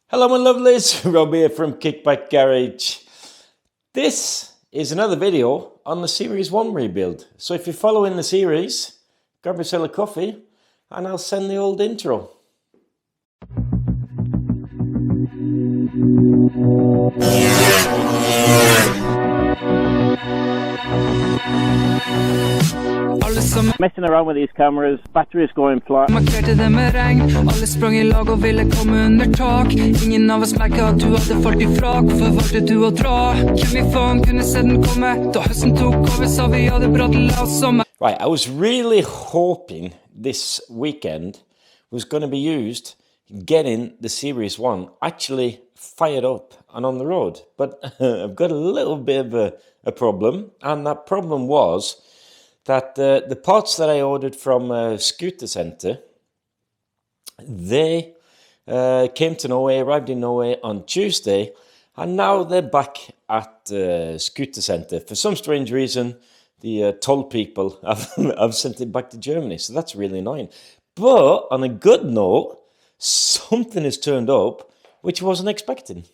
Hello my lovelies, Rob here from Kickback Garage. This is another video on the Series 1 rebuild. So if you're following the series, grab yourself a coffee and I'll send the old intro. Messing around with these cameras, batteries going flat. Markerte det med regn, alle sprang I lag og ville komme under tak. Ingen av oss merket at du hadde falt I frak, hvorfor valgte du å dra? Hvem I faen kunne se den komme? Da høsten tok over, sa vi hadde bradlet oss sommer. Right, I was really hoping this weekend was going to be used getting the Series 1 actually fired up and on the road. But I've got a little bit of a problem, and that problem was that the parts that I ordered from Scooter Centre, they came to Norway, arrived in Norway on Tuesday, and now they're back at Scooter Centre. For some strange reason, the toll people have sent it back to Germany, so that's really annoying. But on a good note, something has turned up which I wasn't expecting.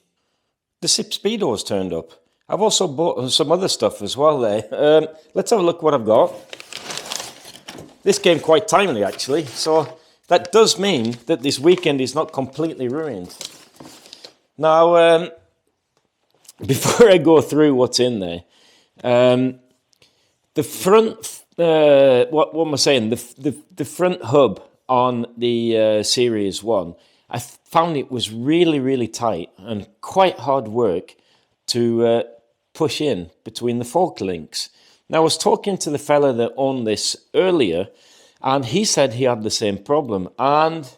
The SIP Speedo's turned up. I've also bought some other stuff as well there. Let's have a look what I've got. This came quite timely actually, so that does mean that this weekend is not completely ruined. Now, before I go through what's in there, the front, what am I saying? The front hub on the Series 1, I found it was really tight and quite hard work to push in between the fork links. Now, I was talking to the fella that owned this earlier, and he said he had the same problem, and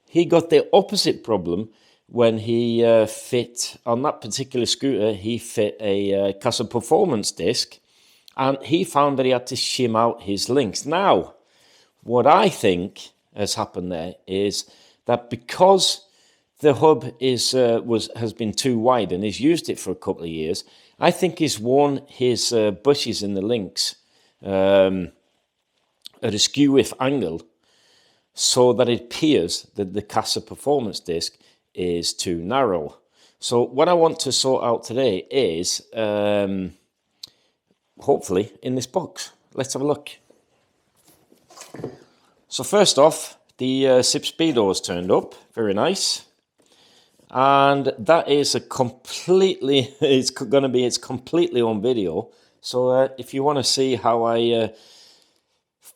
he got the opposite problem when he fit, on that particular scooter, he fit a Casa Performance disc, and he found that he had to shim out his links. Now, what I think has happened there is that because the hub has been too wide and he's used it for a couple of years, I think he's worn his bushes in the links at a skew-width angle so that it appears that the Casa Performance disc is too narrow. So what I want to sort out today is, hopefully, in this box. Let's have a look. So first off, the SIP Speedo has turned up. Very nice. And that is a completely, it's going to be its completely own video. So if you want to see how I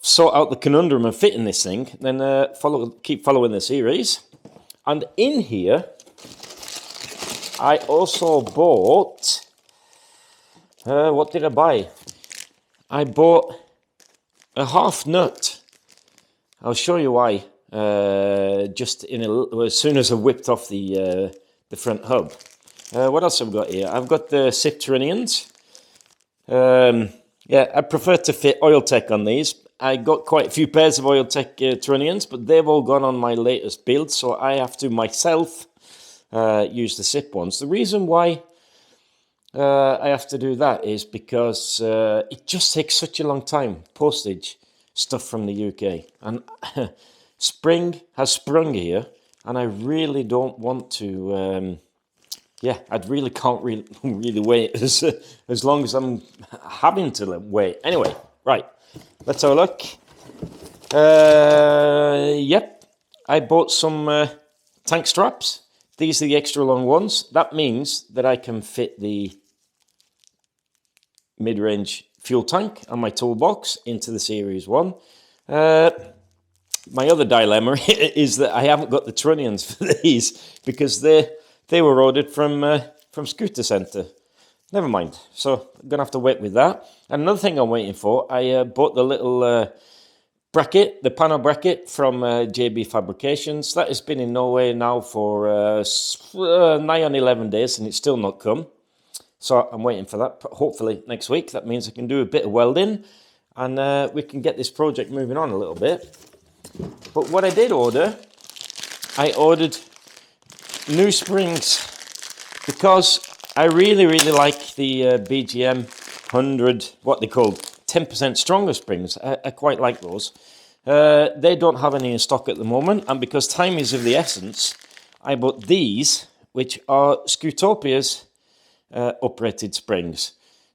sort out the conundrum of fitting this thing, then keep following the series. And in here, I also bought, what did I buy? I bought a half nut. I'll show you why. Just as soon as I whipped off the front hub. What else have I got here? I've got the SIP Trinians. Yeah, I prefer to fit Oil-Tech on these. I got quite a few pairs of Oil-Tech Trinians, but they've all gone on my latest build, so I have to myself use the SIP ones. The reason why I have to do that is because it just takes such a long time, postage, stuff from the UK. And spring has sprung here, and I really don't want to, yeah, I really can't really wait as long as I'm having to wait. Anyway, right, let's have a look. Yep, I bought some tank straps. These are the extra long ones. That means that I can fit the mid-range fuel tank and my toolbox into the Series 1. My other dilemma is that I haven't got the trunnions for these because they were ordered from Scooter Centre. Never mind. So I'm going to have to wait with that. And another thing I'm waiting for, I bought the little bracket, the panel bracket from JB Fabrications. That has been in Norway now for nigh on 11 days and it's still not come. So I'm waiting for that. Hopefully next week. That means I can do a bit of welding and we can get this project moving on a little bit. But what I did order, I ordered new springs because I really like the BGM 100, what they call 10% stronger springs. I quite like those. They don't have any in stock at the moment, and because time is of the essence, I bought these, which are Scotopia's uprated springs.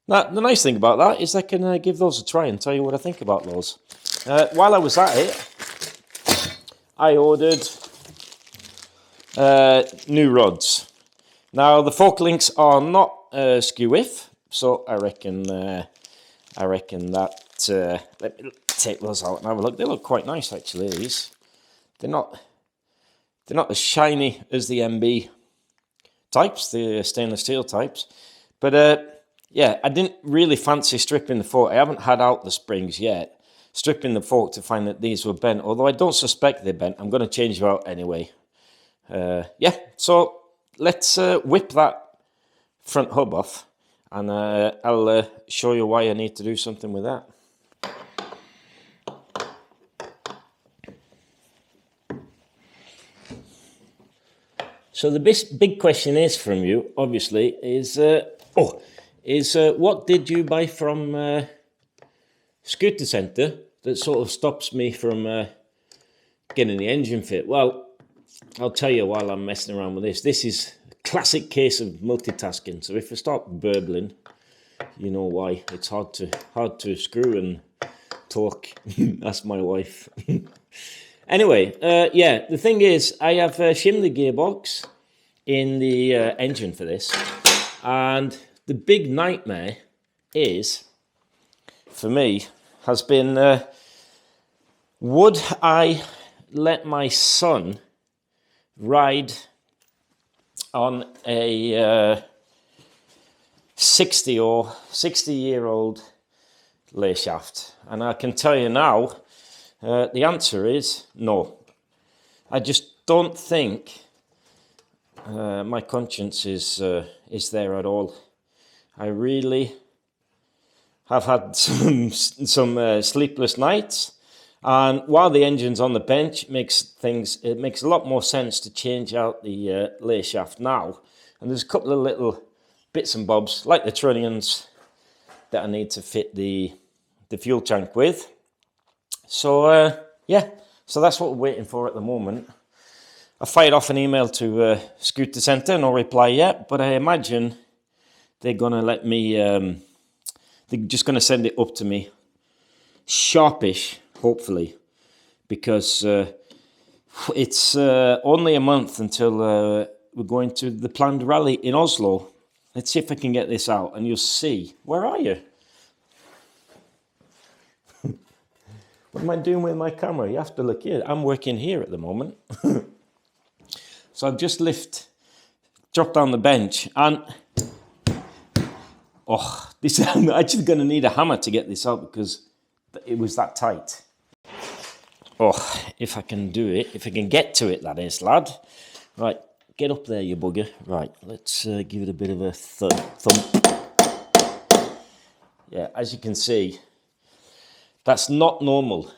Now, the nice thing about that is I can give those a try and tell you what I think about those. While I was at it, I ordered new rods. Now, the fork links are not skew-if, so I reckon that, let me take those out and have a look. They look quite nice, actually, these. They're not as shiny as the MB types, the stainless steel types. But yeah, I didn't really fancy stripping the fork. I haven't had out the springs yet. Stripping the fork to find that these were bent, although I don't suspect they're bent. I'm going to change them out anyway. Yeah, so let's whip that front hub off, and I'll show you why I need to do something with that. So the big question is from you, obviously, is what did you buy from Scooter Centre that sort of stops me from getting the engine fit? Well, I'll tell you while I'm messing around with this. This is a classic case of multitasking. So if I start burbling, you know why. It's hard to screw and talk. That's my wife. Anyway, yeah, the thing is, I have shimmed the gearbox in the engine for this, and the big nightmare is, for me, has been, would I let my son ride on a 60-year-old lay shaft? And I can tell you now, the answer is no. I just don't think my conscience is there at all. I really have had some sleepless nights, and while the engine's on the bench, it makes a lot more sense to change out the lay shaft now. And there's a couple of little bits and bobs, like the trunnions, that I need to fit the fuel tank with. So, yeah, so that's what we're waiting for at the moment. I fired off an email to Scooter Centre, no reply yet, but I imagine they're going to let me, they're just going to send it up to me sharpish, hopefully, because it's only a month until we're going to the planned rally in Oslo. Let's see if I can get this out, and you'll see. Where are you? What am I doing with my camera? You have to look here. I'm working here at the moment. So I've just dropped down the bench, and I'm actually going to need a hammer to get this out because it was that tight. If I can do it, if I can get to it, that is, lad. Right, get up there, you bugger. Right, let's give it a bit of a thump. Yeah, as you can see, that's not normal,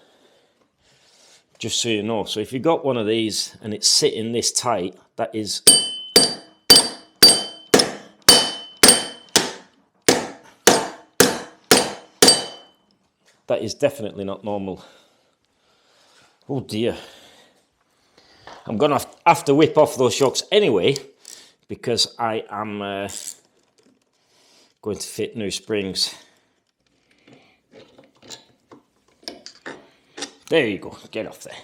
just so you know. So if you've got one of these and it's sitting this tight, that is definitely not normal. Oh dear. I'm going to have to whip off those shocks anyway, because I am going to fit new springs. There you go, get off there.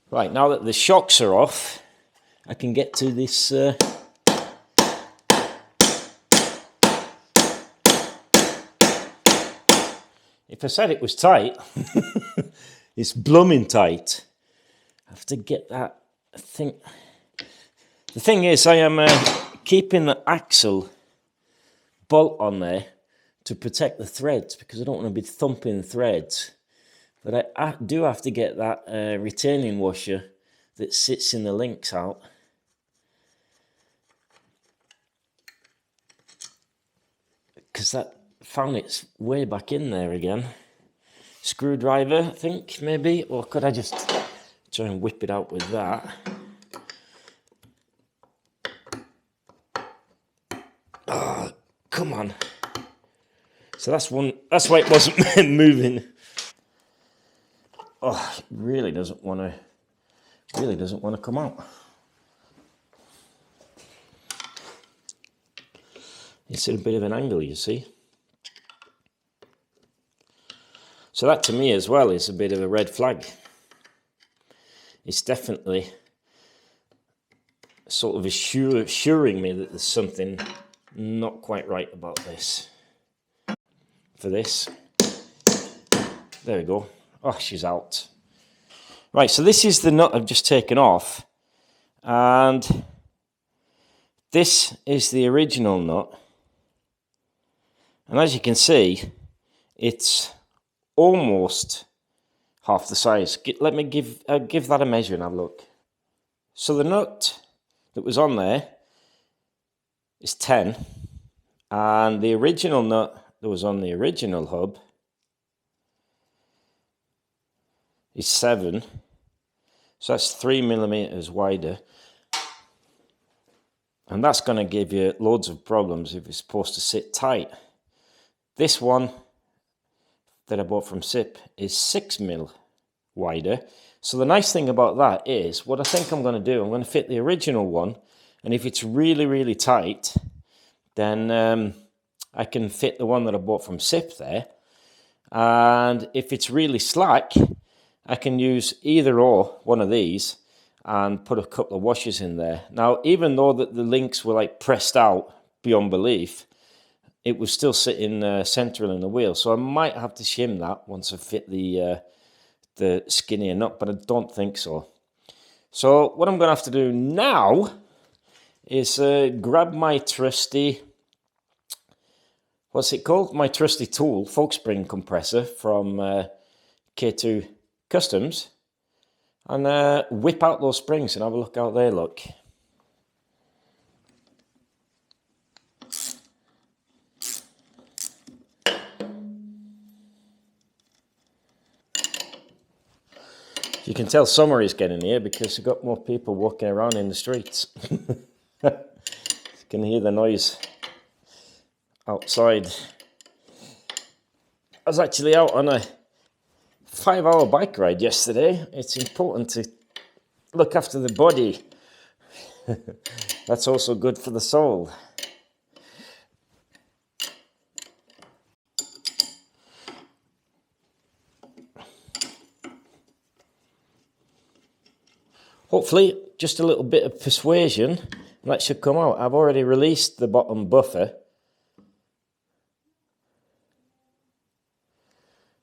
Right, now that the shocks are off, I can get to this if I said it was tight, it's blooming tight. I have to get that, I think. The thing is, I am keeping the axle bolt on there to protect the threads, because I don't want to be thumping threads. But I do have to get that retaining washer that sits in the links out. Because that found its way back in there again. Screwdriver, I think, maybe. Or could I just try and whip it out with that? Oh, come on. So that's why it wasn't moving. Oh, it really doesn't want Really doesn't want to come out. It's at a bit of an angle, you see. So that to me as well is a bit of a red flag. It's definitely sort of assuring me that there's something not quite right about this. For this. There we go. Oh, she's out. Right, so this is the nut I've just taken off. And this is the original nut. And as you can see, it's almost half the size. Let me give that a measure and have a look. So the nut that was on there is 10, and the original nut that was on the original hub is 7. So that's 3 millimeters wider, and that's going to give you loads of problems if it's supposed to sit tight. This one that I bought from SIP is 6 mil wider. So the nice thing about that is, what I think I'm going to do, I'm going to fit the original one, and if it's really, really tight, then I can fit the one that I bought from SIP there. And if it's really slack, I can use either or one of these and put a couple of washers in there. Now, even though that the links were like pressed out beyond belief, it was still sitting central in the wheel. So I might have to shim that once I fit the skinnier nut, but I don't think so. So what I'm going to have to do now is grab my trusty, what's it called? My trusty tool, fork spring compressor from K2 Customs, and whip out those springs and have a look how they look. You can tell summer is getting here because you've got more people walking around in the streets. You can hear the noise outside. I was actually out on a 5-hour bike ride yesterday. It's important to look after the body. That's also good for the soul. Hopefully, just a little bit of persuasion, and that should come out. I've already released the bottom buffer.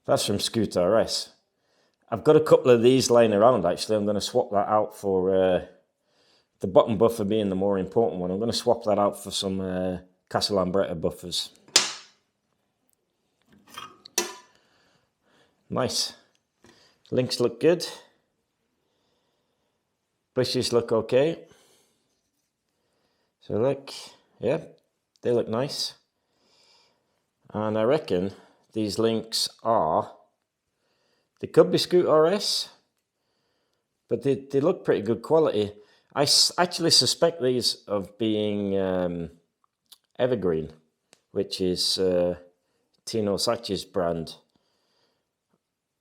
That's from Scoot RS. I've got a couple of these lying around, actually. I'm going to swap that out for the bottom buffer being the more important one. I'm going to swap that out for some Castle Lambretta buffers. Nice. Links look good. Bushes look okay. So look, yeah, they look nice. And I reckon these links they could be Scoot RS, but they look pretty good quality. I actually suspect these of being Evergreen, which is Tino Sacchi's brand.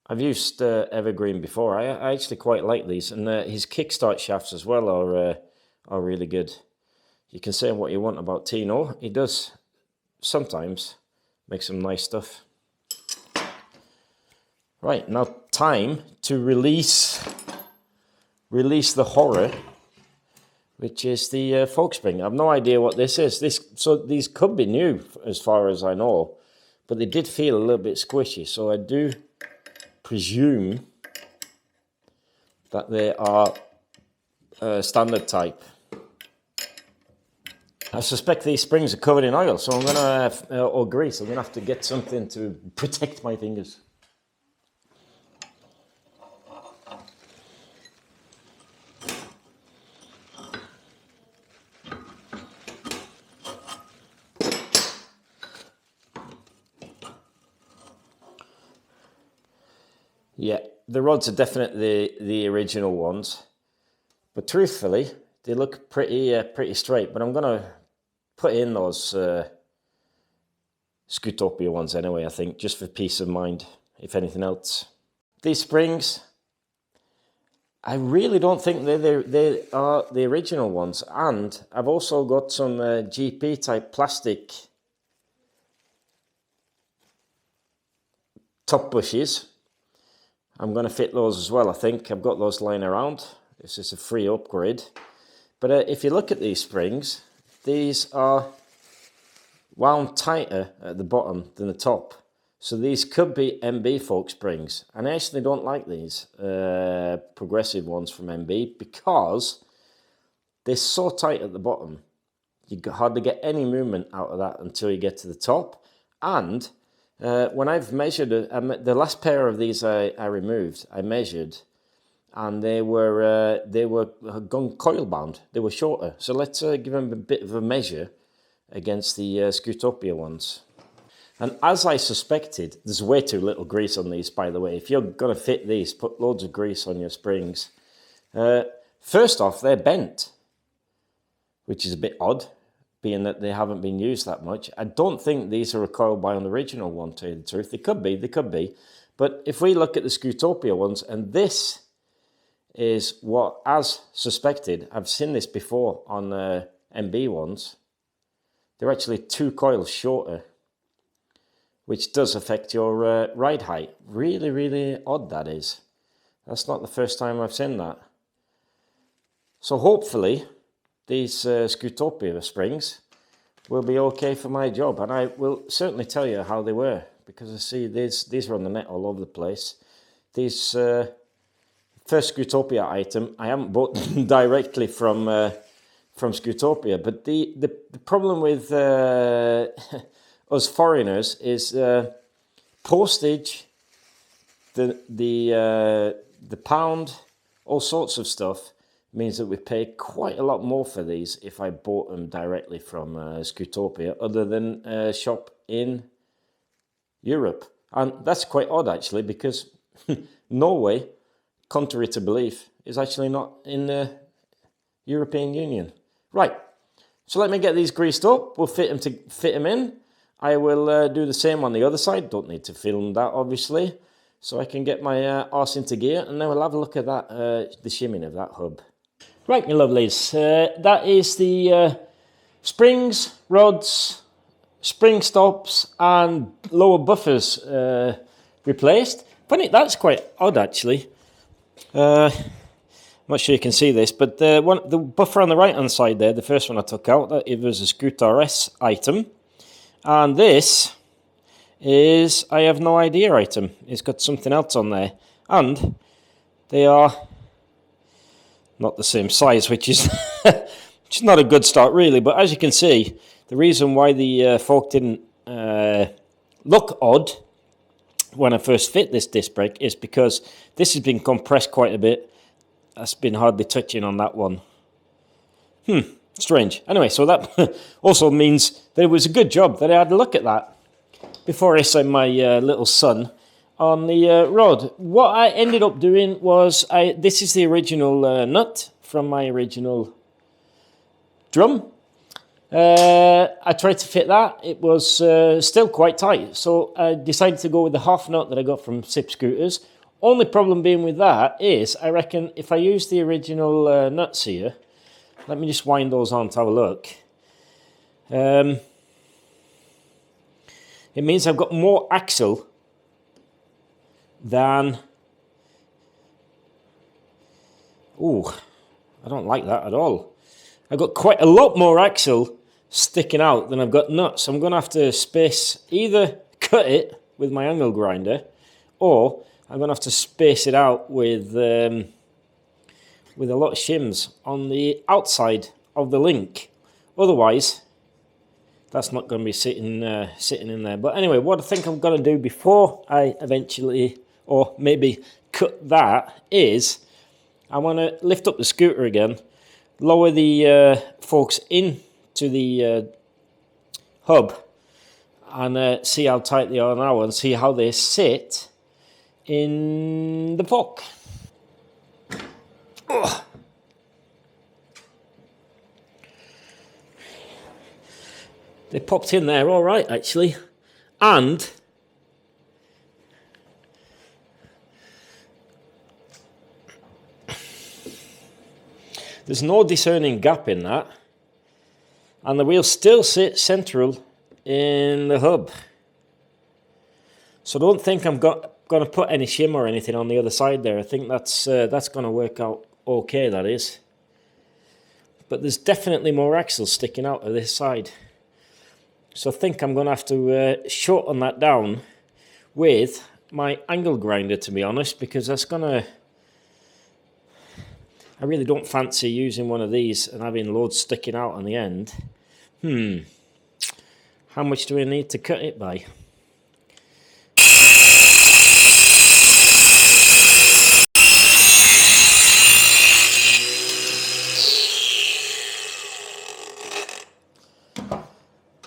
I've used Evergreen before. I actually quite like these, and his kickstart shafts as well are really good. You can say what you want about Tino. He does sometimes make some nice stuff. Right, now time to release the horror, which is the fork spring. I've no idea what this is. So these could be new as far as I know, but they did feel a little bit squishy. So I do presume that they are standard type. I suspect these springs are covered in oil, so I'm gonna or grease. I'm gonna have to get something to protect my fingers. Yeah, the rods are definitely the original ones, but truthfully, they look pretty straight. But I'm gonna put in those Scootopia ones anyway, I think, just for peace of mind, if anything else. These springs, I really don't think they are the original ones. And I've also got some GP type plastic top bushes. I'm going to fit those as well, I think. I've got those lying around. This is a free upgrade. But if you look at these springs, these are wound tighter at the bottom than the top. So these could be MB fork springs. And I actually don't like these progressive ones from MB because they're so tight at the bottom. You hardly get any movement out of that until you get to the top. And when I've measured the last pair of these I removed, I measured, and they were gone coil bound. They were shorter. So let's give them a bit of a measure against the Scootopia ones. And as I suspected, there's way too little grease on these, by the way. If you're going to fit these, put loads of grease on your springs. First off, they're bent, which is a bit odd, being that they haven't been used that much. I don't think these are a coil bound original one, to tell you the truth. They could be. But if we look at the Scootopia ones, and this is what, as suspected, I've seen this before on MB ones, they're actually 2 coils shorter, which does affect your ride height. Really, really odd, that is. That's not the first time I've seen that. So hopefully these Scootopia springs will be okay for my job, and I will certainly tell you how they were, because I see these are on the net all over the place. These first Scootopia item, I haven't bought them directly from Scootopia, but the problem with us foreigners is postage, the pound, all sorts of stuff means that we pay quite a lot more for these if I bought them directly from Scootopia, other than a shop in Europe. And that's quite odd, actually, because Norway, contrary to belief, is actually not in the European Union. Right, so let me get these greased up. We'll fit them in. I will do the same on the other side. Don't need to film that, obviously. So I can get my arse into gear, and then we'll have a look at that, the shimming of that hub. Right, my lovelies, that is the springs, rods, spring stops, and lower buffers replaced. Funny, that's quite odd, actually. I'm not sure you can see this, but the buffer on the right-hand side there, the first one I took out, it was a Scoot RS item. And this is, I have no idea item. It's got something else on there. And they are not the same size, which is which is not a good start, really. But as you can see, the reason why the fork didn't look odd when I first fit this disc brake is because this has been compressed quite a bit. That's been hardly touching on that one. Strange. Anyway, so that also means that it was a good job that I had a look at that before I sent my little son on the road. What I ended up doing was, this is the original nut from my original drum. I tried to fit that. It was still quite tight, so I decided to go with the half nut that I got from Sip Scooters. Only problem being with that is, I reckon if I use the original nuts here, let me just wind those on to have a look. It means I've got more axle than... Ooh, I don't like that at all. I've got quite a lot more axle sticking out than I've got nuts. I'm going to have to either cut it with my angle grinder, or I'm going to have to space it out with a lot of shims on the outside of the link. Otherwise, that's not going to be sitting in there. But anyway, what I think I'm going to do before I eventually, or maybe cut that, is I want to lift up the scooter again, lower the forks into the hub, and see how tight they are now, and see how they sit in the fork. Ugh. They popped in there all right, actually, and There's no discerning gap in that. And the wheel still sits central in the hub. So don't think I'm going to put any shim or anything on the other side there. I think that's going to work out okay, that is. But there's definitely more axles sticking out of this side. So I think I'm going to have to shorten that down with my angle grinder, to be honest, because that's going to... I really don't fancy using one of these and having loads sticking out on the end. How much do I need to cut it by?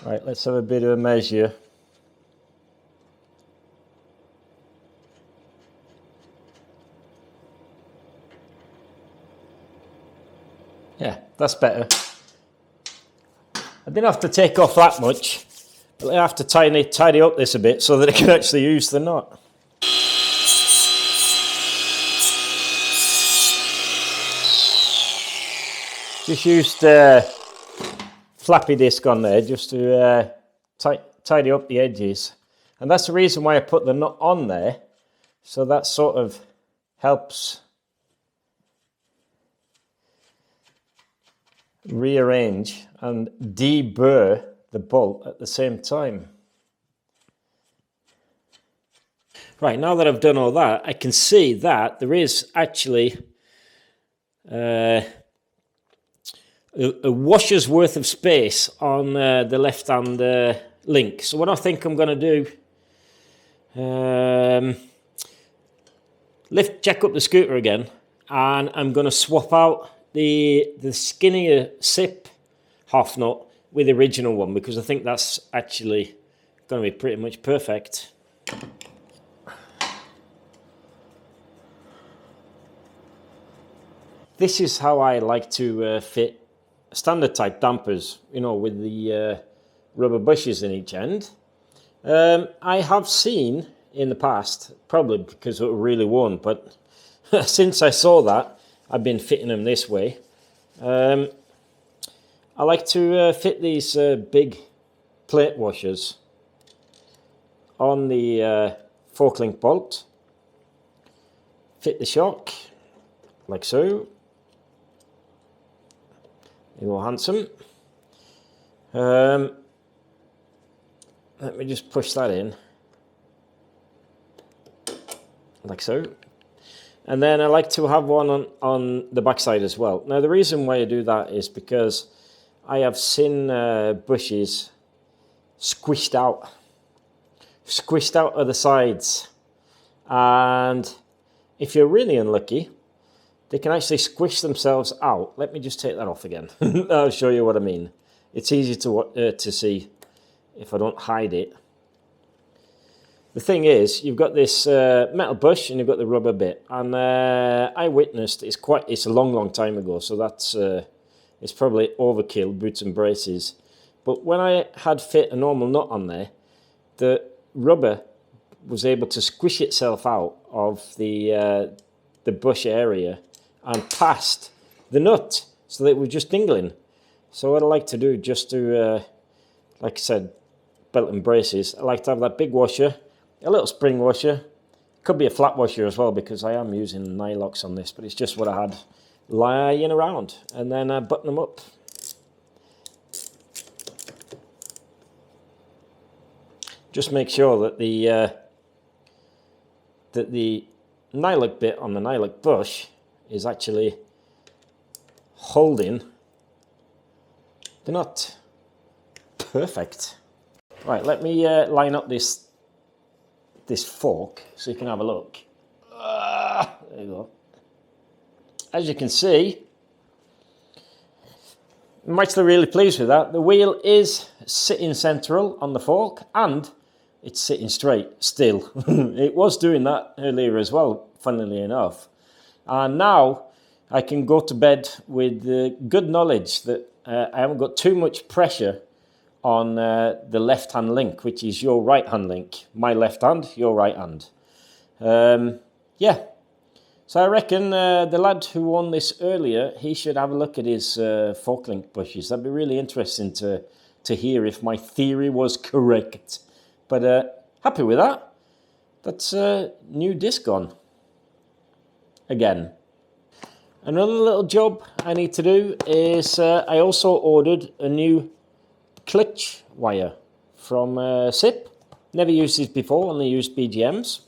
Right, let's have a bit of a measure. Yeah, that's better. I didn't have to take off that much, but I have to tidy up this a bit so that I can actually use the nut. Just used flappy disc on there just to tidy up the edges. And that's the reason why I put the nut on there, so that sort of helps rearrange and deburr the bolt at the same time. Right, now that I've done all that, I can see that there is actually a washer's worth of space on the left-hand link. So what I think I'm going to do, jack up the scooter again, and I'm going to swap out the skinnier SIP half nut with the original one, because I think that's actually going to be pretty much perfect. This is how I like to fit standard type dampers, you know, with the rubber bushes in each end. I have seen in the past, probably because it was really worn, but since I saw that, I've been fitting them this way. I like to fit these big plate washers on the fork link bolt. Fit the shock, like so. You go handsome. Let me just push that in, like so. And then I like to have one on the backside as well. Now the reason why I do that is because I have seen bushes squished out of the sides. And if you're really unlucky, they can actually squish themselves out. Let me just take that off again. I'll show you what I mean. It's easy to see if I don't hide it. The thing is, you've got this metal bush and you've got the rubber bit. And I witnessed, it's a long time ago, so that's it's probably overkill, boots and braces. But when I had fit a normal nut on there, the rubber was able to squish itself out of the bush area and past the nut, so that it was just dingling. So what I like to do, just to, like I said, belt and braces, I like to have that big washer, a little spring washer, could be a flat washer as well, because I am using Nylox on this, but it's just what I had lying around, and then I button them up. Just make sure that the nylock bit on the nylock bush is actually holding the nut. Perfect. Right, let me line up this fork so you can have a look. There you go. As you can see, I'm actually really pleased with that. The wheel is sitting central on the fork and it's sitting straight still. It was doing that earlier as well, funnily enough. And now I can go to bed with the good knowledge that I haven't got too much pressure on the left-hand link, which is your right-hand link. My left hand, your right hand. Yeah, So I reckon the lad who won this earlier, he should have a look at his fork link bushes. That'd be really interesting to hear if my theory was correct. But happy with that. That's a new disc on. Again. Another little job I need to do is I also ordered a new clutch wire from SIP. Never used these before, only used BGMs.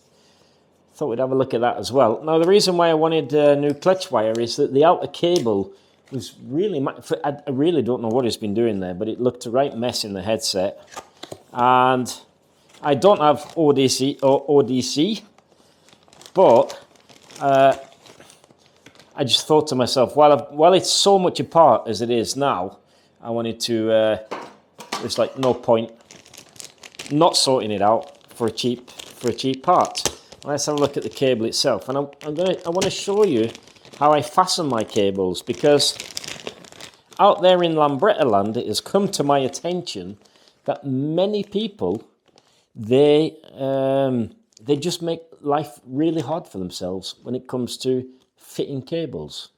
Thought we'd have a look at that as well. Now, the reason why I wanted a new clutch wire is that the outer cable was really... I really don't know what it's been doing there, but it looked a right mess in the headset. And I don't have ODC, but I just thought to myself, while it's so much apart as it is now, I wanted to... there's like no point not sorting it out for a cheap part. Let's have a look at the cable itself, and I want to show you how I fasten my cables, because out there in Lambretta land, it has come to my attention that many people they just make life really hard for themselves when it comes to fitting cables.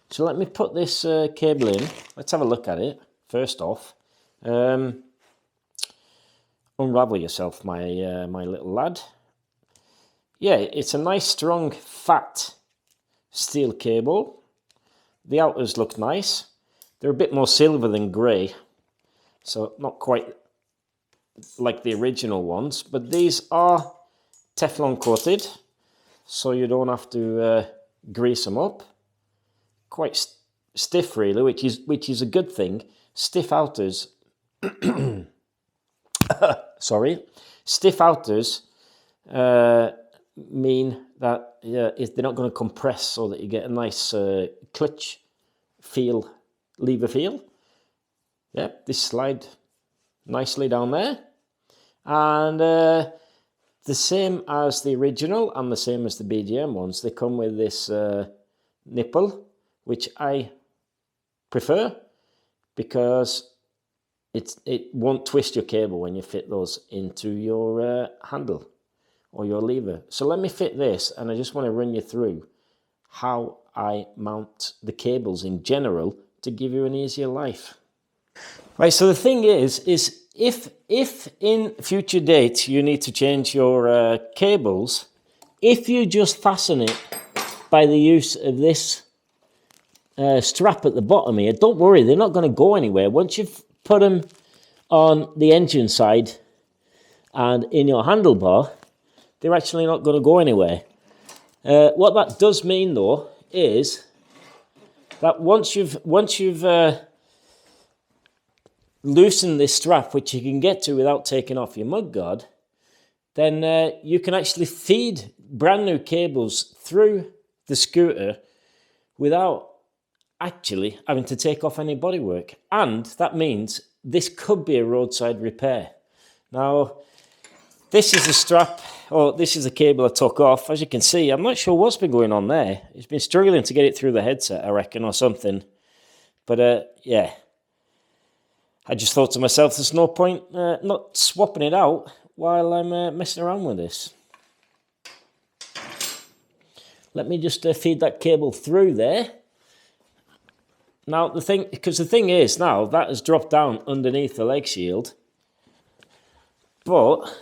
So let me put this cable in. Let's have a look at it first off. Unravel yourself, my little lad. Yeah, it's a nice, strong, fat steel cable. The outers look nice. They're a bit more silver than grey, so not quite like the original ones. But these are Teflon coated, so you don't have to grease them up. Quite stiff, really, which is a good thing. Stiff outers. Sorry, stiff outers. Mean that if they're not going to compress, so that you get a nice clutch feel, lever feel. Yep, this slide nicely down there, and the same as the original and the same as the BGM ones. They come with this nipple, which I prefer because it won't twist your cable when you fit those into your handle or your lever. So let me fit this, and I just want to run you through how I mount the cables in general to give you an easier life. Right, so the thing is if in future dates you need to change your cables, if you just fasten it by the use of this strap at the bottom here, don't worry, they're not going to go anywhere. Once you've put them on the engine side and in your handlebar, they're actually not going to go anywhere. What that does mean, though, is that once you've loosened this strap, which you can get to without taking off your mudguard, then you can actually feed brand new cables through the scooter without actually having to take off any bodywork. And that means this could be a roadside repair. Now, this is the strap, or this is the cable I took off. As you can see, I'm not sure what's been going on there. It's been struggling to get it through the headset, I reckon, or something. But yeah, I just thought to myself, there's no point not swapping it out while I'm messing around with this. Let me just feed that cable through there. Now, the thing is now, that has dropped down underneath the leg shield, but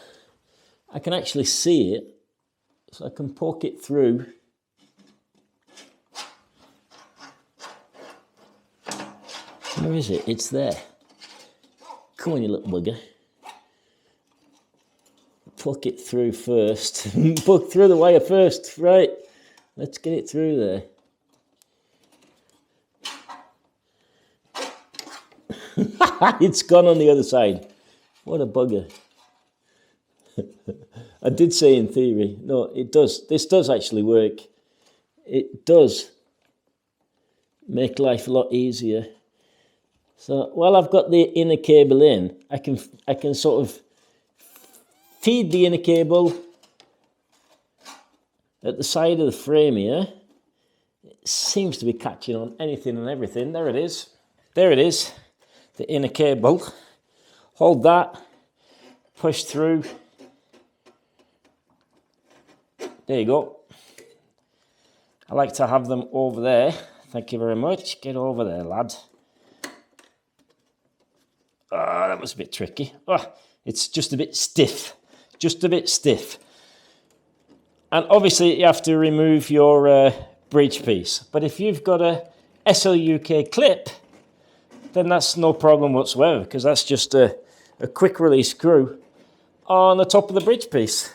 I can actually see it, so I can poke it through. Where is it? It's there. Come on, you little bugger. Poke it through first. Poke through the wire first. Right. Let's get it through there. It's gone on the other side. What a bugger. I did say in theory. No, it does. This does actually work. It does make life a lot easier. So while I've got the inner cable in, I can sort of feed the inner cable at the side of the frame here. It seems to be catching on anything and everything. There it is. There it is. The inner cable. Hold that. Push through. There you go. I like to have them over there. Thank you very much. Get over there, lad. Ah, that was a bit tricky. Oh, it's just a bit stiff. Just a bit stiff. And obviously you have to remove your bridge piece. But if you've got a SLUK clip, then that's no problem whatsoever, because that's just a quick release screw on the top of the bridge piece.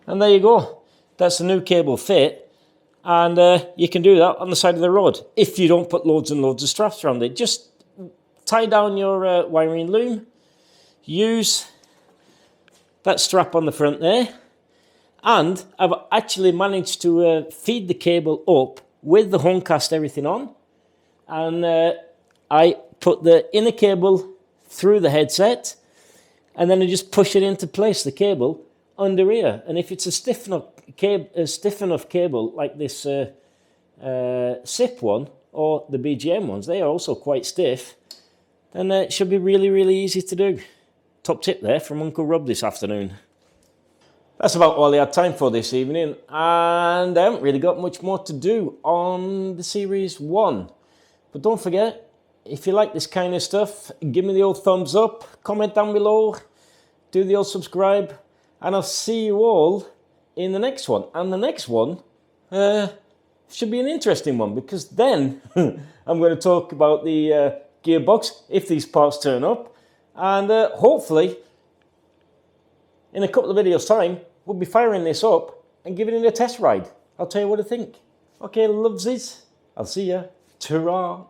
And there you go. That's a new cable fit. And you can do that on the side of the road if you don't put loads and loads of straps around it. Just tie down your wiring loom. Use that strap on the front there. And I've actually managed to feed the cable up with the Homecast everything on. And I put the inner cable through the headset. And then I just push it into place, the cable, under here. And if it's a stiff enough cable like this SIP one or the BGM ones, they are also quite stiff, then it should be really, really easy to do. Top tip there from Uncle Rob this afternoon. That's about all I had time for this evening, and I haven't really got much more to do on the Series 1. But don't forget, if you like this kind of stuff, give me the old thumbs up, comment down below, do the old subscribe, and I'll see you all in the next one. And the next one should be an interesting one, because then I'm going to talk about the gearbox, if these parts turn up, and hopefully in a couple of videos time we'll be firing this up and giving it a test ride. I'll tell you what I think. Okay, lovesies, I'll see ya. Ta-ra.